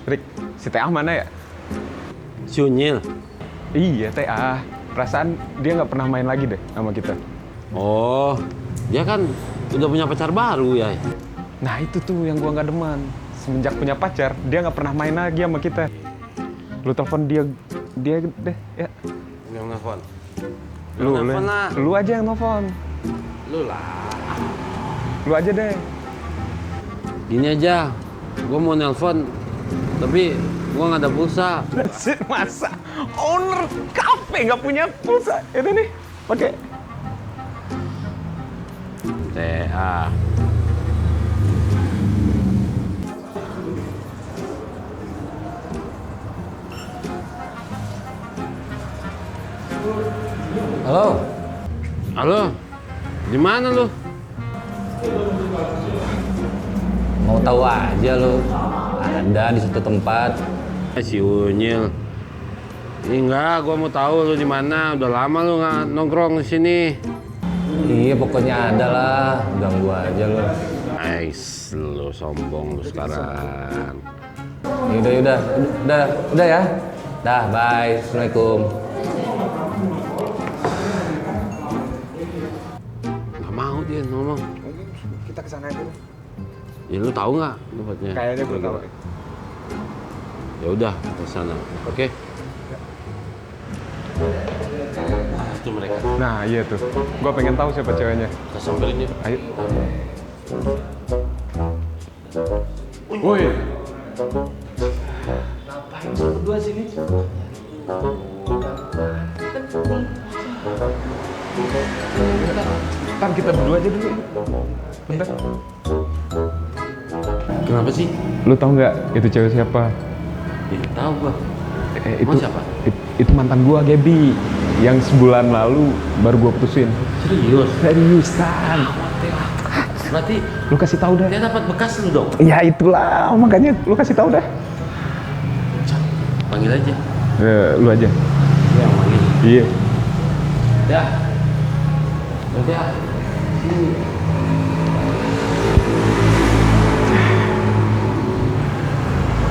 Rik, si TA mana ya? Si Unyil? Iya, TA. Perasaan dia nggak pernah main lagi deh sama kita. Oh, dia kan udah punya pacar baru ya? Nah itu tuh yang gua nggak demen. Semenjak punya pacar, dia nggak pernah main lagi sama kita. Lu telepon dia deh, ya. Yang nelfon? Lu aja yang nelfon. Lu lah. Lu aja deh. Gini aja, gua mau nelpon, tapi gua nggak ada pulsa. Masa owner kafe nggak punya pulsa? Ini nih, pakai. TA. Halo. Halo, di mana lu? Mau tahu aja lo. Ada di satu tempat. Si Unyil. Enggak, gua mau tahu lu di mana. Udah lama lu nggak nongkrong di sini. Iya, pokoknya ada lah. Ganggu aja lo. Ais, lu sombong lu sekarang. Udah ya. Dah, bye. Assalamualaikum. Nggak mau dia ngomong. Kita kesana aja deh. Ya lu tahu nggak tempatnya? Kayaknya gue tahu. Ya udah ke sana. Oke? Itu mereka. Nah iya tuh, gue pengen tahu siapa ceweknya. Kita samperin yuk. Ayo. Woi. Ngapain lu berdua sini? Ntar kita berdua aja dulu. Bentar. Kenapa sih? Lu tahu nggak itu cewek siapa? Ya, tahu gua. Itu Emang siapa? Itu mantan gua, Gaby. Yang sebulan lalu baru gua putusin. Serius? Seriusan. Berarti Lu kasih tahu dah. dia dapat bekas lu dong? Ya itulah, makanya lu kasih tahu dah. Panggil aja. Lu aja. Ya, panggil. Iya. Ya. Ya. Sini.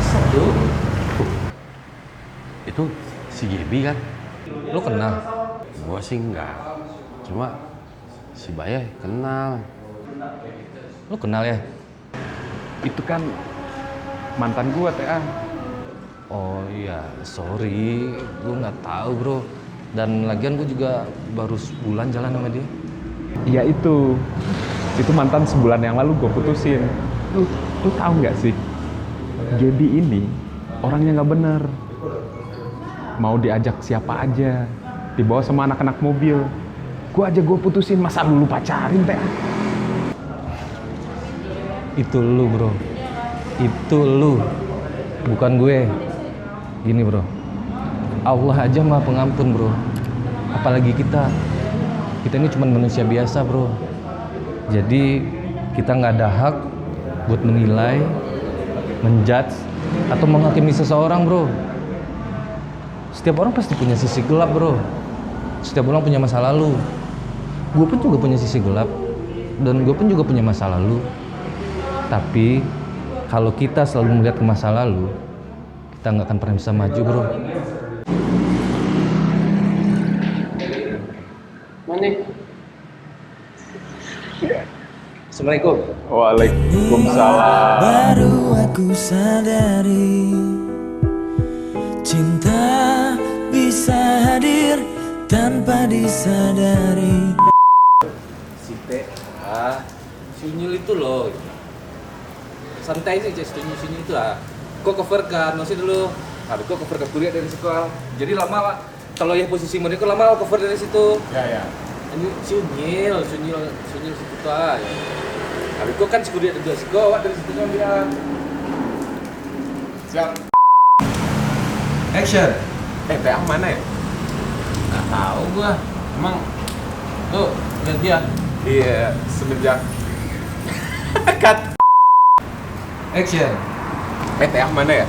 Satu. Itu si Gaby kan? Lu kenal? Gua sih enggak. Cuma si Bayah kenal. Lu kenal ya? Itu kan mantan gua, TA. Oh iya, sorry. Gue nggak tahu bro. Dan lagian gue juga baru sebulan jalan sama dia. Iya itu mantan sebulan yang lalu gue putusin. Lu tahu nggak sih, Gaby ini orangnya nggak bener. Mau diajak siapa aja, dibawa sama anak-anak mobil. Gue putusin, masa lu pacarin teh? Itu lu bro. Itu lu. Bukan gue. Gini bro. Allah aja maha pengampun bro. Apalagi kita. Kita ini cuma manusia biasa bro. Jadi kita nggak ada hak buat menilai, menjudge, atau menghakimi seseorang bro. Setiap orang pasti punya sisi gelap bro. Setiap orang punya masa lalu. Gue pun juga punya sisi gelap. Dan gue pun juga punya masa lalu. Tapi kalau kita selalu melihat ke masa lalu, kita nggak akan pernah bisa maju bro. Mana? Assalamualaikum. Waalaikumsalam. Baru aku sadari cinta bisa hadir tanpa disadari. Si si Unyil itu loh. Santai sih, sunyi-sunyi itu lah. kau cover kan, masih dulu. Habis kau cover ke kuliah dari sekolah. Jadi lama kalau ya posisi mereka lama cover dari situ. Ya. Ini sunyil situ tuh. Habis kau kan kuliah dari sekolah dari situ kan dia. Siap. Action. PA mana ya? Nggak tahu gua. Emang tuh lihat dia. Iya, semenjak cut. Action. PA mana ya?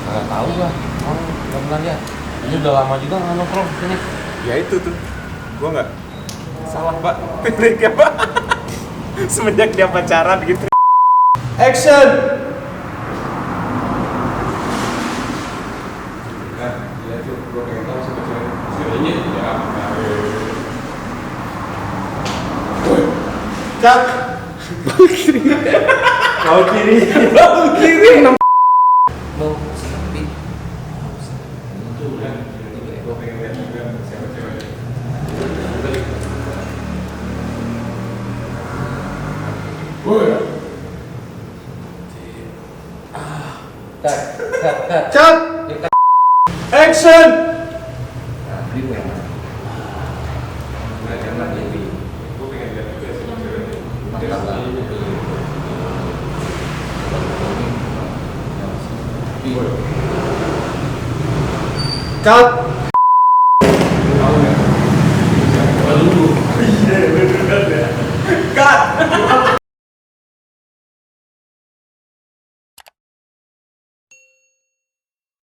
Nggak tahu gua. Emang nggak pernah lihat. Ini udah lama juga nggak nongkrong sini. Ya itu tuh. Gua nggak salah, Pak. Pilihnya, Pak. Semenjak dia pacaran gitu. Action. Nah, iya tuh. Gua pengen tahu sama cewek. Ya. Cut. Bau kiri. Mau sepi. Gua pengen lihat juga siapa cewek. Cut. Action. Cut. Cut.